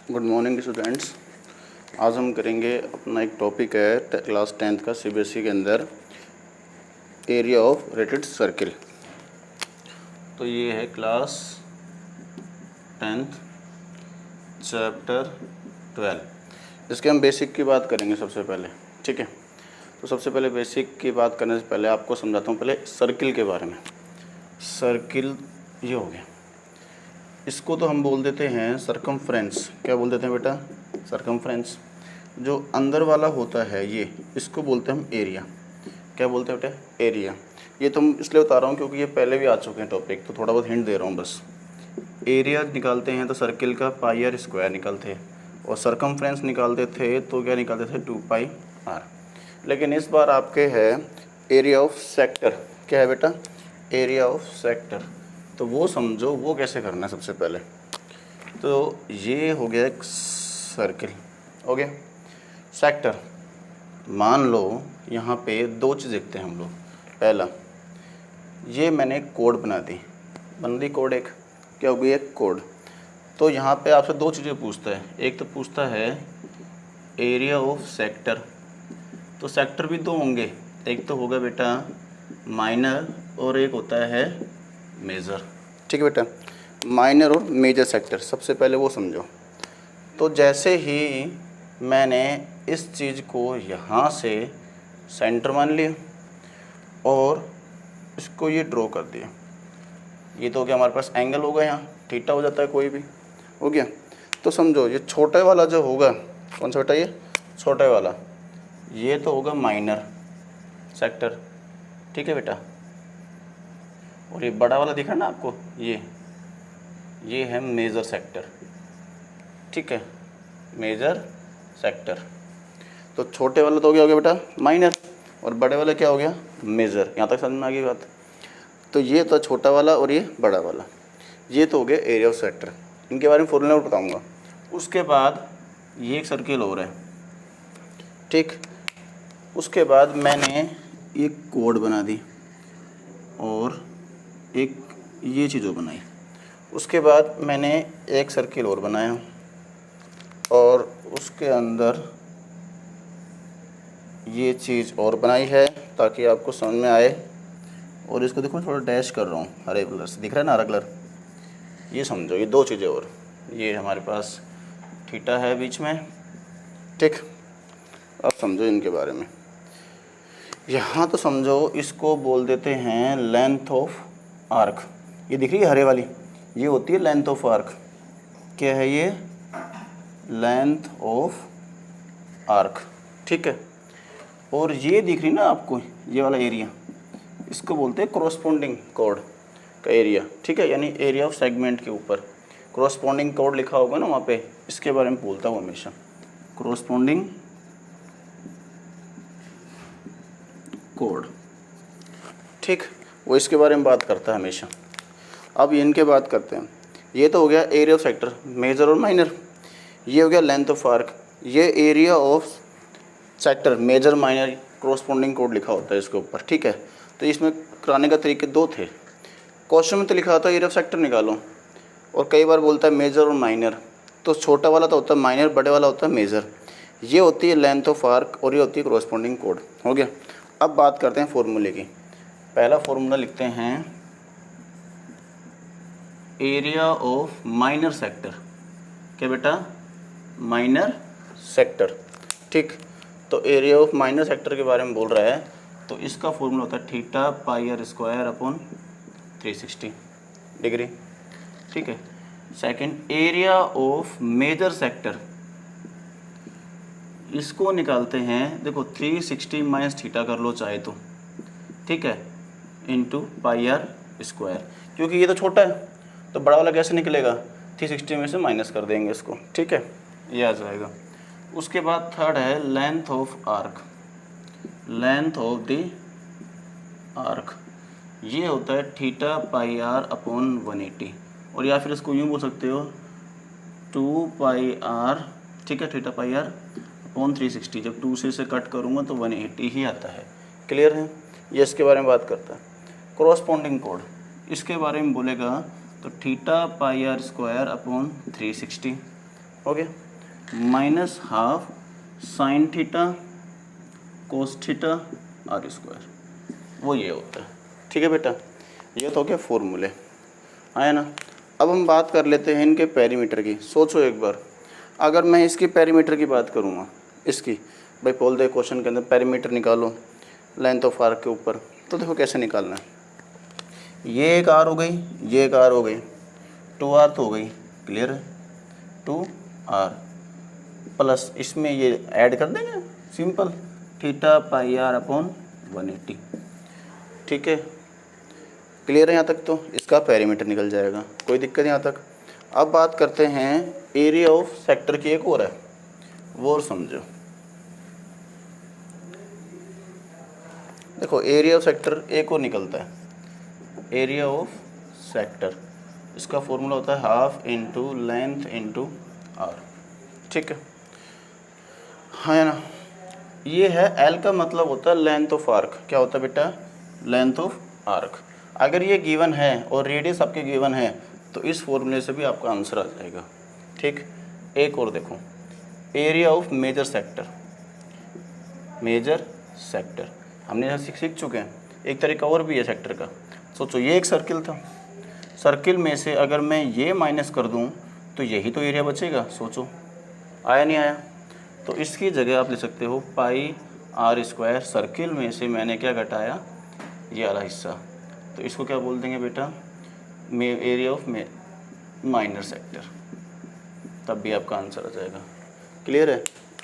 Good morning students. आज हम करेंगे अपना एक टॉपिक है क्लास 10th का सीबीएसई के अंदर एरिया ऑफ रेटेड सर्किल। तो ये है क्लास 10th चैप्टर 12। इसके हम बेसिक की बात करेंगे सबसे पहले, ठीक है। तो सबसे पहले बेसिक की बात करने से पहले आपको समझाता हूँ पहले सर्किल के बारे में। सर्किल ये हो गया, इसको तो हम बोल देते हैं सरकमफ्रेंस। क्या बोल देते हैं बेटा? सरकमफ्रेंस। जो अंदर वाला होता है ये, इसको बोलते हैं हम एरिया। क्या बोलते हैं बेटा? एरिया। ये तुम इसलिए बता रहा हूँ क्योंकि ये पहले भी आ चुके हैं टॉपिक, तो थोड़ा बहुत हिंट दे रहा हूँ बस। एरिया निकालते हैं तो सर्किल का पाई आर स्क्वायर निकलते हैं, और सरकमफ्रेंस निकालते थे तो क्या निकालते थे? 2 पाई आर। लेकिन इस बार आपके है एरिया ऑफ सेक्टर। क्या है बेटा? Area of sector. तो वो समझो वो कैसे करना है। सबसे पहले तो ये हो गया एक सर्किल, हो गया सेक्टर। मान लो यहाँ पे दो चीज़ देखते हैं हम लोग। पहला, ये मैंने कोड बना दी कोड एक। क्या हो गई? एक कोड। तो यहाँ पे आपसे दो चीज़ें पूछता है। एक तो पूछता है एरिया ऑफ सेक्टर। तो सेक्टर भी दो होंगे, एक तो होगा बेटा माइनर और एक होता है मेजर। ठीक है बेटा, माइनर और मेजर सेक्टर। सबसे पहले वो समझो। तो जैसे ही मैंने इस चीज़ को यहाँ से सेंटर मान लिया और इसको ये ड्रॉ कर दिया, ये तो हो गया हमारे पास एंगल होगा, यहाँ थीटा हो जाता है कोई भी, हो गया। तो समझो ये छोटे वाला जो होगा, कौन सा बेटा? ये छोटे वाला, ये तो होगा माइनर सेक्टर। ठीक है बेटा। और ये बड़ा वाला दिखा ना आपको, ये है मेजर सेक्टर। ठीक है, मेजर सेक्टर। तो छोटे वाला तो हो गया बेटा माइनर, और बड़े वाला क्या हो गया? मेजर। यहाँ तक समझ में आ गई बात? तो ये तो छोटा वाला और ये बड़ा वाला, ये तो हो गया एरिया ऑफ सेक्टर। इनके बारे में फॉर्मूला बताऊंगा। उसके बाद ये एक सर्किल हो रहा है, ठीक। उसके बाद मैंने एक कोड बना दी और एक ये चीज़ बनाई। उसके बाद मैंने एक सर्किल और बनाया और उसके अंदर ये चीज़ और बनाई है ताकि आपको समझ में आए। और इसको देखो थोड़ा डैश कर रहा हूँ, हरे कलर से दिख रहा है ना, हरा कलर। ये समझो ये दो चीज़ें और, ये हमारे पास थीटा है बीच में, ठीक। अब समझो इनके बारे में। यहाँ तो समझो इसको बोल देते हैं लेंथ ऑफ आर्क। ये दिख रही है हरे वाली, ये होती है लेंथ ऑफ आर्क। क्या है ये? लेंथ ऑफ आर्क, ठीक है। और ये दिख रही ना आपको ये वाला एरिया, इसको बोलते हैं क्रॉसपोंडिंग कोड का एरिया, ठीक है। यानी एरिया ऑफ सेगमेंट के ऊपर क्रॉसपोंडिंग कोड लिखा होगा ना वहाँ पे, इसके बारे में बोलता हूँ हमेशा, क्रॉसपोंडिंग कोड, ठीक। वो इसके बारे में बात करता है हमेशा। अब इनके बात करते हैं। ये तो हो गया एरिया ऑफ सेक्टर, मेजर और माइनर। ये हो गया लेंथ ऑफ आर्क। ये area of sector, major minor, corresponding कोड लिखा होता है इसके ऊपर, ठीक है। तो इसमें कराने का तरीके दो थे। क्वेश्चन में तो लिखा होता है एरिया ऑफ सेक्टर निकालो, और कई बार बोलता है मेजर और माइनर। तो छोटा वाला तो होता है माइनर, बड़े वाला होता है मेजर। ये होती है लेंथ ऑफ आर्क और ये होती है क्रॉसपोंडिंग कोड, हो गया। अब बात करते हैं फॉर्मूले की। पहला फॉर्मूला लिखते हैं एरिया ऑफ माइनर सेक्टर। क्या बेटा? माइनर सेक्टर, ठीक। तो एरिया ऑफ माइनर सेक्टर के बारे में बोल रहा है, तो इसका फॉर्मूला होता है theta pi R square upon 360 degree, ठीक है। Second, area of major sector, इसको निकालते हैं, देखो 360 माइनस थीटा कर लो चाहे तो, ठीक है, इंटू पाई आर स्क्वायर। क्योंकि ये तो छोटा है तो बड़ा वाला कैसे निकलेगा? 360 में से माइनस कर देंगे इसको, ठीक है, ये आ जाएगा। उसके बाद थर्ड है length of arc, length of the arc, ये होता है थीटा पाई आर अपॉन 180, और या फिर इसको यूँ बोल सकते हो 2 पाई आर, ठीक है, थीटा पाई आर अपॉन 360। जब 2 से इसे कट करूँगा तो 180 ही आता है। क्लियर है? ये इसके बारे में बात करता है। क्रॉसपोंडिंग कोड, इसके बारे में बोलेगा तो theta pi R square upon 360, हो गया minus half sine theta cos theta R square, वो ये होता है। ठीक है बेटा, ये तो हो गया फॉर्मूले, आया ना। अब हम बात कर लेते हैं इनके पेरीमीटर की। सोचो एक बार, अगर मैं इसकी पेरीमीटर की बात करूँगा, इसकी भाई बोल दे क्वेश्चन के अंदर पेरीमीटर निकालो लेंथ ऑफ आर्क के ऊपर, तो देखो कैसे निकालना है। ये एक आर हो गई, ये एक आर हो गई, 2r तो हो गई, क्लियर है, 2r प्लस इसमें ये ऐड कर देंगे simple, theta pi R upon 180। ठीक है, क्लियर है यहाँ तक, तो इसका पेरीमीटर निकल जाएगा, कोई दिक्कत यहाँ तक। अब बात करते हैं एरिया ऑफ सेक्टर की, एक और है वो और समझो। देखो एरिया ऑफ सेक्टर एक और निकलता है, एरिया ऑफ सेक्टर, इसका फॉर्मूला होता है half into length into R. ठीक है, हाँ ना, ये है एल का मतलब होता है लेंथ ऑफ आर्क। क्या होता है बेटा? Length of arc. अगर ये गिवन है और रेडियस आपके गिवन है तो इस फॉर्मूले से भी आपका आंसर आ जाएगा। ठीक, एक और देखो, area of major sector, major sector हमने यहाँ सीख चुके हैं। एक तरीका और भी है सेक्टर का। सोचो ये एक सर्किल था, सर्किल में से अगर मैं ये माइनस कर दूँ तो यही तो एरिया बचेगा। सोचो आया नहीं आया? तो इसकी जगह आप ले सकते हो पाई आर स्क्वायर, सर्किल में से मैंने क्या घटाया, ये वाला हिस्सा, तो इसको क्या बोल देंगे बेटा? एरिया ऑफ माइनर सेक्टर, तब भी आपका आंसर आ जाएगा। क्लियर है?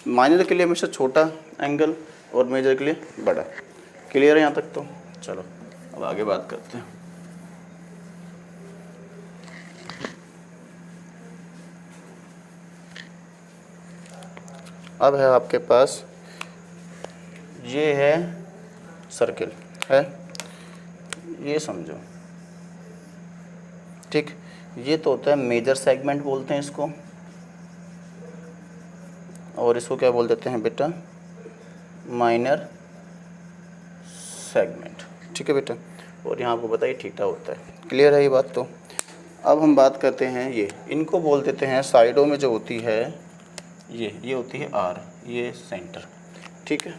माइनर के लिए हमेशा छोटा एंगल और मेजर के लिए बड़ा। क्लियर है यहाँ तक? तो चलो अब आगे बात करते हैं। अब है आपके पास, ये है सर्किल है, ये समझो। ठीक, ये तो होता है मेजर सेगमेंट बोलते हैं इसको, और इसको क्या बोल देते हैं बेटा? Minor segment. ठीक है बेटा, और यहाँ आपको बताइए थीटा होता है। क्लियर है ये बात? तो अब हम बात करते हैं, ये इनको बोल देते हैं साइडों में जो होती है ये होती है आर, ये सेंटर। ठीक है,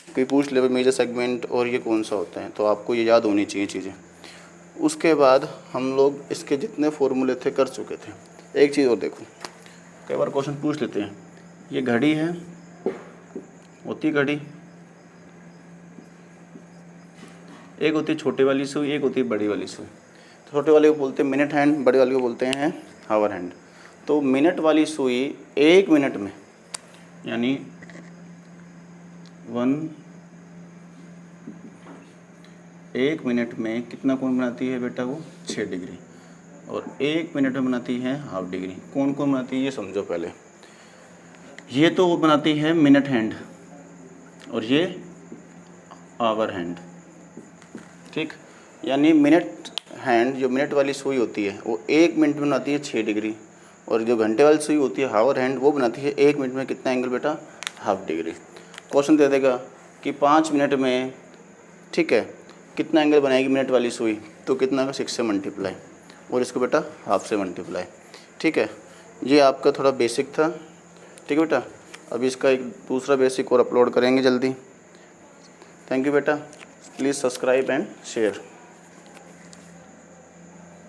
कोई पूछ ले मेजर सेगमेंट और ये कौन सा होता है, तो आपको ये याद होनी चाहिए चीज़ें। उसके बाद हम लोग इसके जितने फॉर्मूले थे कर चुके थे। एक चीज़ और देखो, कई बार क्वेश्चन पूछ लेते हैं, ये घड़ी है, होती घड़ी, एक होती छोटे वाली सुई, एक होती बड़ी वाली सुई। छोटे वाले को बोलते हैं मिनट हैंड, बड़े वाले को बोलते हैं हावर हैंड। तो मिनट वाली सुई 1 मिनट में, यानी 1 मिनट में कितना कोण बनाती है बेटा? वो 6 डिग्री। और 1 मिनट में बनाती है हाफ डिग्री। कौन कौन बनाती है ये समझो पहले। ये तो वो बनाती है मिनट हैंड और ये आवर हैंड। ठीक, यानी मिनट हैंड जो मिनट वाली सुई होती है वो 1 मिनट में बनाती है 6 डिग्री, और जो घंटे वाली सुई होती है हावर हैंड वो बनाती है 1 मिनट में कितना एंगल बेटा? Half degree. क्वेश्चन दे देगा कि 5 मिनट में, ठीक है, कितना एंगल बनाएगी मिनट वाली सुई, तो कितना का 6 से मल्टीप्लाई, और इसको बेटा हाफ से मल्टीप्लाई। ठीक है, ये आपका थोड़ा बेसिक था। ठीक है बेटा, अभी इसका एक दूसरा बेसिक और अपलोड करेंगे जल्दी। थैंक यू बेटा, प्लीज़ सब्सक्राइब एंड शेयर।